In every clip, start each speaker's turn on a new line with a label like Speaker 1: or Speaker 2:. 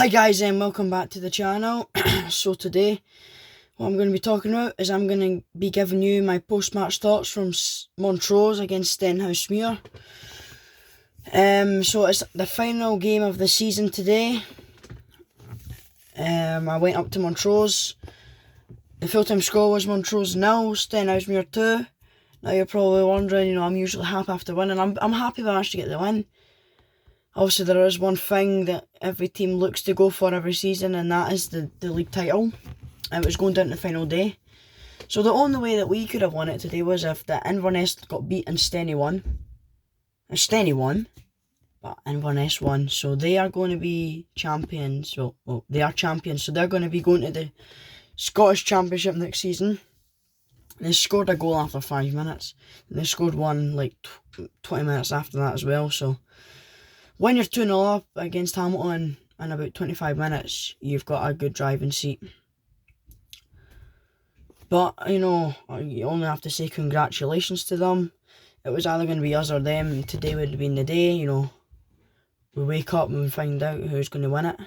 Speaker 1: Hi guys and welcome back to the channel. So today what I'm going to be talking about is I'm going to be giving you my post-match thoughts from Montrose against Stenhousemuir. So it's the final game of the season today. I went up to Montrose. The full-time score was Montrose 0, Stenhousemuir 2. Now you're probably wondering, I'm usually happy after winning. I'm happy we managed to get the win. Obviously, there is one thing that every team looks to go for every season, and that is the league title. And it was going down to the final day. So the only way that we could have won it today was if the Inverness got beat and Steny won. And Steny won, but Inverness won. So they are going to be champions. Well, they are champions, so they're going to be going to the Scottish Championship next season. They scored a goal after 5 minutes. And they scored one like 20 minutes after that as well, so when you're 2-0 up against Hamilton in about 25 minutes, you've got a good driving seat. But, you only have to say congratulations to them. It was either going to be us or them, and today would have been the day, We wake up and we find out who's going to win it.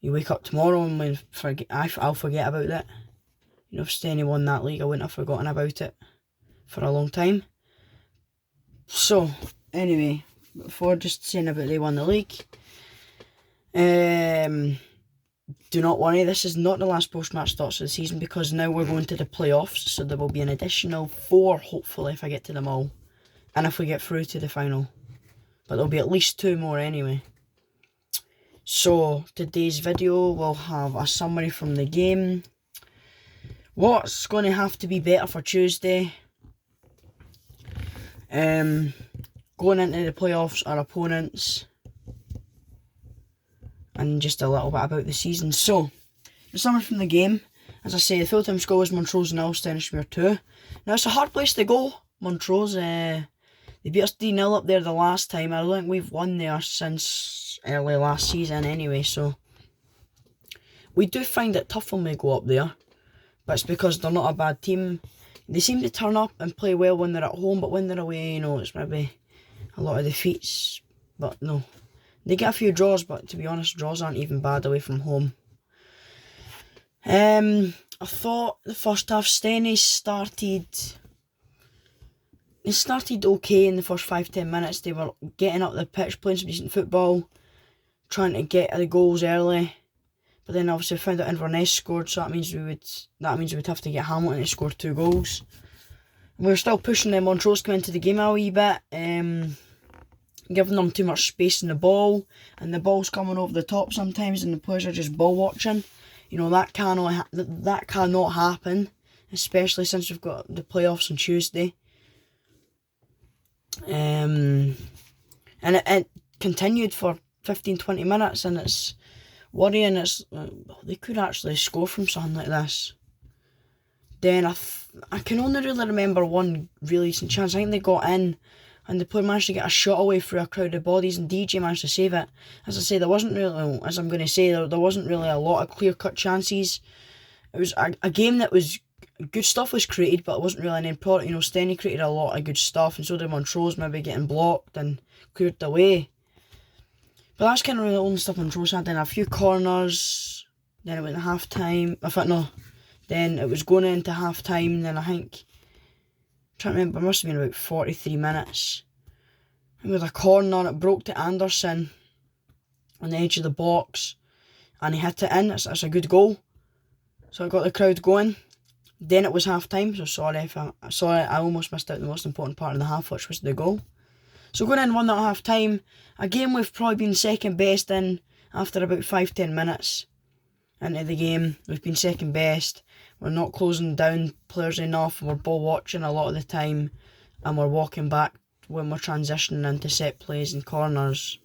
Speaker 1: You wake up tomorrow and I'll forget about that. If Steny won that league, I wouldn't have forgotten about it for a long time. So, anyway, before just saying about they won the league, do not worry, this is not the last post-match thoughts of the season, because now we're going to the playoffs, so there will be an additional 4, hopefully, if I get to them all, and if we get through to the final. But there'll be at least 2 more anyway. So, today's video will have a summary from the game, what's going to have to be better for Tuesday, going into the playoffs, our opponents, and just a little bit about the season. So, the summary from the game, as I say, the full-time score was Montrose 0, Stenhousemuir 2. Now, it's a hard place to go, Montrose. They beat us 3-0 up there the last time. I don't think we've won there since early last season anyway, so we do find it tough when we go up there, but it's because they're not a bad team. They seem to turn up and play well when they're at home, but when they're away, it's maybe a lot of defeats. But no, they get a few draws, but to be honest, draws aren't even bad away from home. I thought the first half, Steny started okay in the first 5-10 minutes. They were getting up the pitch, playing some decent football, trying to get the goals early. But then obviously found out Inverness scored, so that means we'd have to get Hamilton to score 2 goals. We were still pushing them. Montrose come into the game a wee bit, giving them too much space in the ball, and the ball's coming over the top sometimes, and the players are just ball watching. That cannot happen, especially since we've got the playoffs on Tuesday. And it continued for 15-20 minutes, and it's worrying. They could actually score from something like this. Then I can only really remember one really decent chance. I think they got in and the player managed to get a shot away through a crowd of bodies, and DJ managed to save it. As I say, there wasn't really, as I'm going to say, there wasn't really a lot of clear-cut chances. It was a game that was, good stuff was created, but it wasn't really an important. Steny created a lot of good stuff, and so did Montrose, maybe getting blocked and cleared away. But that's kind of really the only stuff Montrose had. Then a few corners, then it went to half time. Then it was going into half time, and then I think, I'm trying to remember, it must have been about 43 minutes. And with a corner, it broke to Anderson on the edge of the box, and he hit it in. It's a good goal. So it got the crowd going. Then it was half time, so sorry, I almost missed out the most important part of the half, which was the goal. So going in 1-0 at half time, a game we've probably been second best in after about 5-10 minutes into the game. We've been second best. We're not closing down players enough. We're ball watching a lot of the time, and we're walking back when we're transitioning into set plays and corners.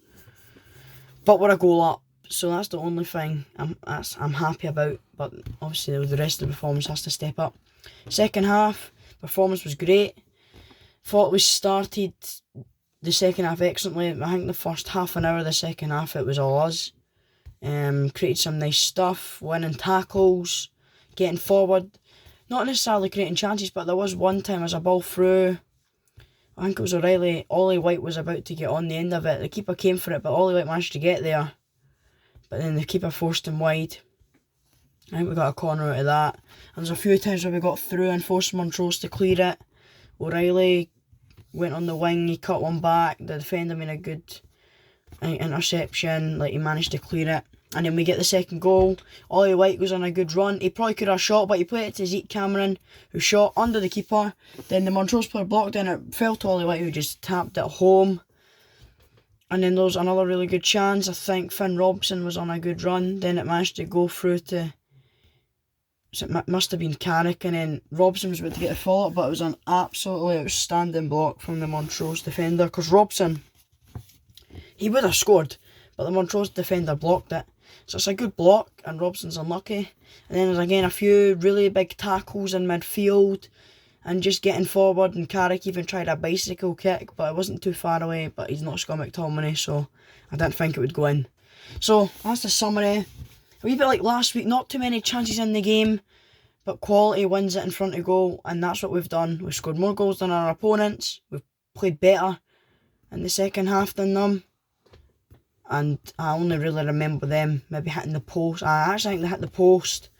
Speaker 1: But we're a goal up, so that's the only thing I'm happy about. But obviously the rest of the performance has to step up. Second half, performance was great. Thought we started the second half excellently. I think the first half an hour of the second half, it was all us. Created some nice stuff, winning tackles, getting forward. Not necessarily creating chances, but there was one time as a ball through, I think it was Ollie White was about to get on the end of it. The keeper came for it, but Ollie White managed to get there. but then the keeper forced him wide. I think we got a corner out of that. And there's a few times where we got through and forced Montrose to clear it. O'Reilly went on the wing, he cut one back, the defender made a good interception, like he managed to clear it. And then we get the second goal. Ollie White goes on a good run. He probably could have shot, but he played it to Zeke Cameron, who shot under the keeper. Then the Montrose player blocked and it fell to Ollie White, who just tapped it home. And then there was another really good chance. I think Finn Robson was on a good run. Then it managed to go through to... So it must have been Carrick, and then Robson was about to get a follow-up, but it was an absolutely outstanding block from the Montrose defender, because Robson, he would have scored, but the Montrose defender blocked it. So it's a good block, and Robson's unlucky. And then there's again a few really big tackles in midfield, and just getting forward, and Carrick even tried a bicycle kick, but it wasn't too far away, but he's not Scott McTominay, so I didn't think it would go in. So that's the summary. A wee bit like last week, not too many chances in the game, but quality wins it in front of goal, and that's what we've done. We've scored more goals than our opponents, we've played better in the second half than them, and I only really remember them maybe hitting the post. I actually think they hit the post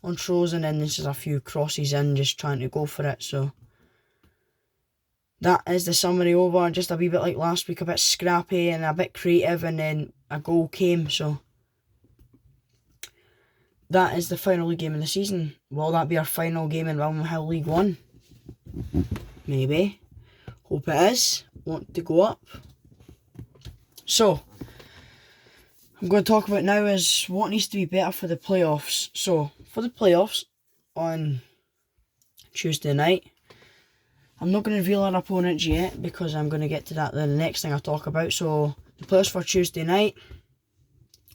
Speaker 1: on throws, and then there's just a few crosses in, just trying to go for it. So that is the summary over, just a wee bit like last week, a bit scrappy and a bit creative, and then a goal came, so that is the final league game of the season. Will that be our final game in William Hill League 1? Maybe. Hope it is. Want to go up. So, I'm going to talk about now is what needs to be better for the playoffs. So, for the playoffs on Tuesday night, I'm not going to reveal our opponents yet, because I'm going to get to that the next thing I talk about. So, the players for Tuesday night,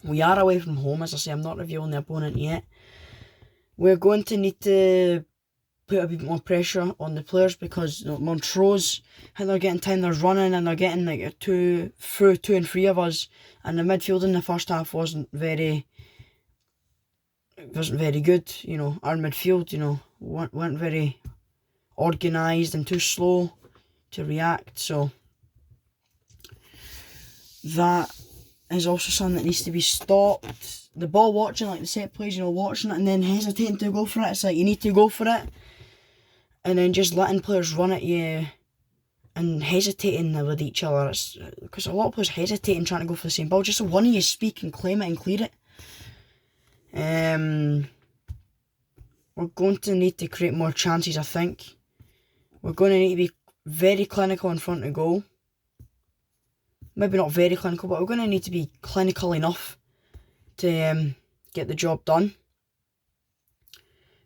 Speaker 1: we are away from home, as I say. I'm not revealing the opponent yet. We're going to need to put a bit more pressure on the players, because Montrose, I think they're getting time, they're running, and they're getting like two and three of us, and the midfield in the first half wasn't very good. Our midfield, weren't very organised and too slow to react. So that is also something that needs to be stopped. The ball watching, like the set plays, watching it and then hesitating to go for it. It's like you need to go for it, and then just letting players run at you and hesitating with each other. It's because a lot of players hesitating trying to go for the same ball. Just so one of you speak and claim it and clear it. We're going to need to create more chances, I think. We're going to need to be very clinical in front of goal. Maybe not very clinical, but we're going to need to be clinical enough to get the job done.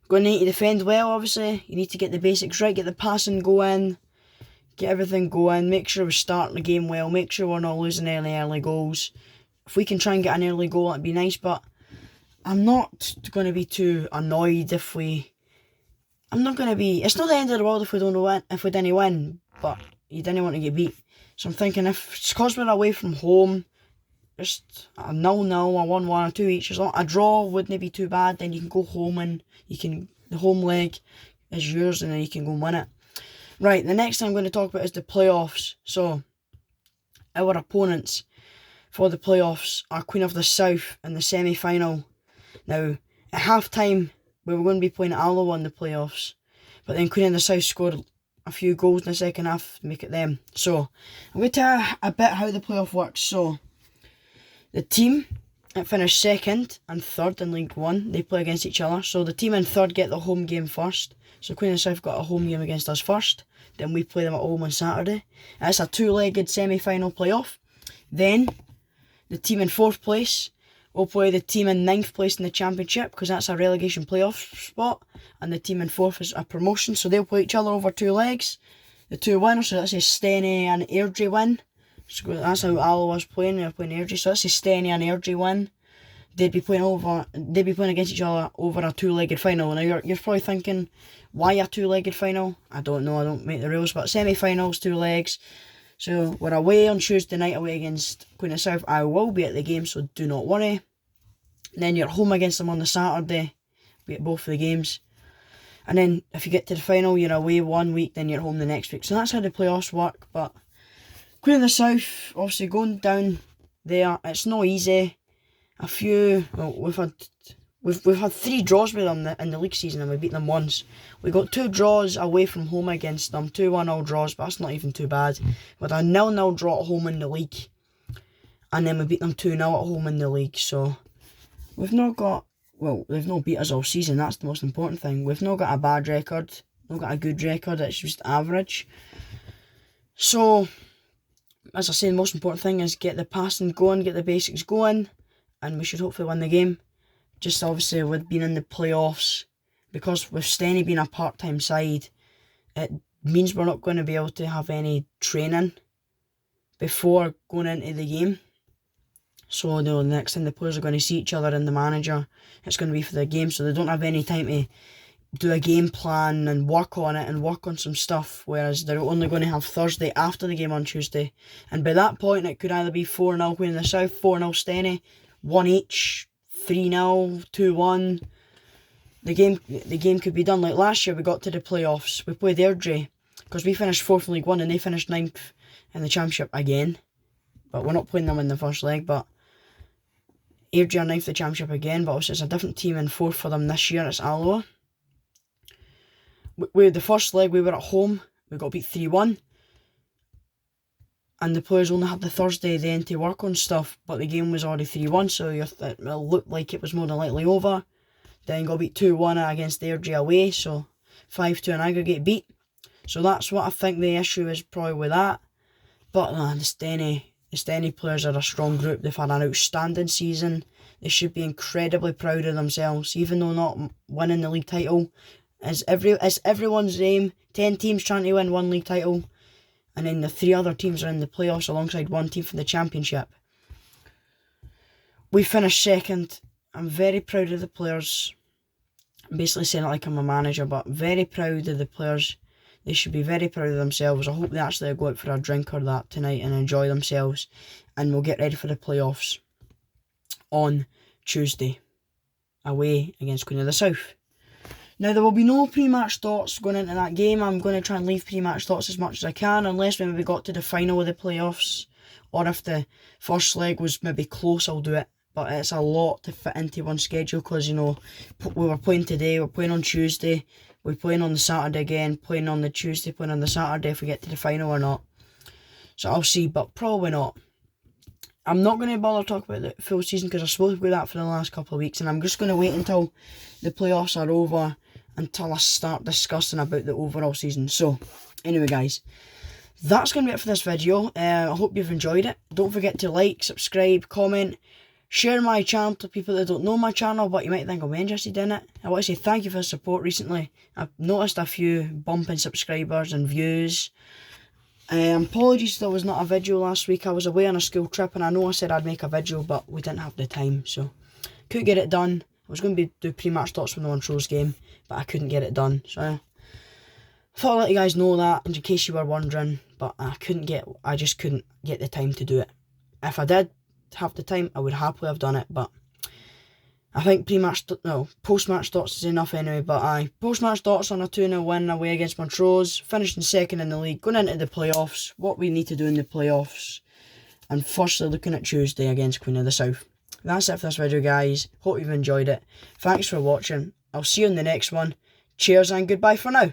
Speaker 1: We're going to need to defend well, obviously. You need to get the basics right, get the passing going, get everything going, make sure we're starting the game well, make sure we're not losing early goals. If we can try and get an early goal, that'd be nice, but I'm not going to be too annoyed if we... I'm not going to be... It's not the end of the world if we didn't win, but you didn't want to get beat. So I'm thinking if it's because we're away from home, just a 0-0, a 1-1, a 2 each, as long a draw wouldn't be too bad, then you can go home and the home leg is yours and then you can go and win it. Right, the next thing I'm going to talk about is the playoffs. So, our opponents for the playoffs are Queen of the South in the semi-final. Now, at half-time, we were going to be playing Alloa in the playoffs, but then Queen of the South scored a few goals in the second half to make it them. So, I'm going to tell you a bit how the playoff works. So, the team that finished second and third in League 1, they play against each other. So, the team in third get the home game first. So, Queen of the South got a home game against us first. Then we play them at home on Saturday. And it's a two-legged semi-final playoff. Then, the team in fourth place will play the team in ninth place in the championship, because that's a relegation playoff spot, and the team in fourth is a promotion, so they'll play each other over two legs. The two winners, so let's say Stenny and Airdrie win. So that's how Alloa was playing, they were playing Airdrie, so let's say Stenny and Airdrie win. They'd be playing against each other over a two-legged final. Now you're probably thinking, why a two-legged final? I don't know, I don't make the rules, but semi-finals, two legs. So we're away on Tuesday night away against Queen of South. I will be at the game, so do not worry. And then you're home against them on the Saturday. Be at both of the games. And then if you get to the final, you're away 1 week, then you're home the next week. So that's how the playoffs work. But Queen of the South, obviously going down there, it's not easy. a few. Well, we've had 3 draws with them in the league season, and we beat them once. We got 2 draws away from home against them, 2 1-0 draws, but that's not even too bad. We had a 0-0 draw at home in the league, and then we beat them 2-0 at home in the league. So we've not got. Well, they've not beat us all season. That's the most important thing. We've not got a bad record. Not got a good record. It's just average. So, as I say, the most important thing is get the passing going, get the basics going, and we should hopefully win the game. Just obviously with being in the playoffs, because with Stenny being a part-time side, it means we're not going to be able to have any training before going into the game. So the next time the players are going to see each other and the manager, it's going to be for the game, so they don't have any time to do a game plan and work on it and work on some stuff, whereas they're only going to have Thursday after the game on Tuesday. And by that point, it could either be 4-0 Queen of the South, 4-0 Stenny, 1 each, 3-0, 2-1. The game could be done. Like last year, we got to the playoffs. We played Airdrie, because we finished 4th in League 1 and they finished 9th in the Championship again. But we're not playing them in the first leg, but Airdrie are 9th in the Championship again, but obviously it's a different team in 4th for them this year. It's Alloa. The first leg, we were at home. We got beat 3-1. And the players only had the Thursday then to work on stuff, but the game was already 3-1, so it looked like it was more than likely over. Then got beat 2-1 against Airdrie away, so 5-2 in aggregate beat. So that's what I think the issue is probably with that. But the Stenny players are a strong group. They've had an outstanding season. They should be incredibly proud of themselves, even though not winning the league title. It's everyone's aim. 10 teams trying to win 1 league title. And then the 3 other teams are in the playoffs alongside 1 team from the Championship. We finished 2nd. I'm very proud of the players. I'm basically saying it like I'm a manager, but very proud of the players. They should be very proud of themselves. I hope they actually go out for a drink or that tonight and enjoy themselves. And we'll get ready for the playoffs on Tuesday, away against Queen of the South. Now, there will be no pre-match thoughts going into that game. I'm going to try and leave pre-match thoughts as much as I can, unless maybe we got to the final of the playoffs, or if the first leg was maybe close, I'll do it. But it's a lot to fit into one schedule, because, you know, we were playing today, we're playing on Tuesday, we're playing on the Saturday again, playing on the Tuesday, playing on the Saturday if we get to the final or not. So I'll see, but probably not. I'm not going to bother talking about the full season, because I've spoken about that for the last couple of weeks, and I'm just going to wait until the playoffs are over until I start discussing about the overall season. So, anyway guys, that's going to be it for this video. I hope you've enjoyed it. Don't forget to like, subscribe, comment, share my channel to people that don't know my channel, but you might think I'm interested in it. I want to say thank you for the support recently. I've noticed a few bump in subscribers and views. Apologies there was not a video last week. I was away on a school trip, and I know I said I'd make a video, but we didn't have the time, so couldn't get it done. I was going to do pre-match thoughts from the Montrose game, but I couldn't get it done, so I thought I'd let you guys know that, in case you were wondering, but I just couldn't get the time to do it. If I did have the time, I would happily have done it, but I think post-match thoughts is enough anyway. But post-match thoughts on a 2-0 win away against Montrose, finishing 2nd in the league, going into the playoffs, what we need to do in the playoffs, and firstly looking at Tuesday against Queen of the South. That's it for this video, guys. Hope you've enjoyed it. Thanks for watching. I'll see you in the next one. Cheers and goodbye for now.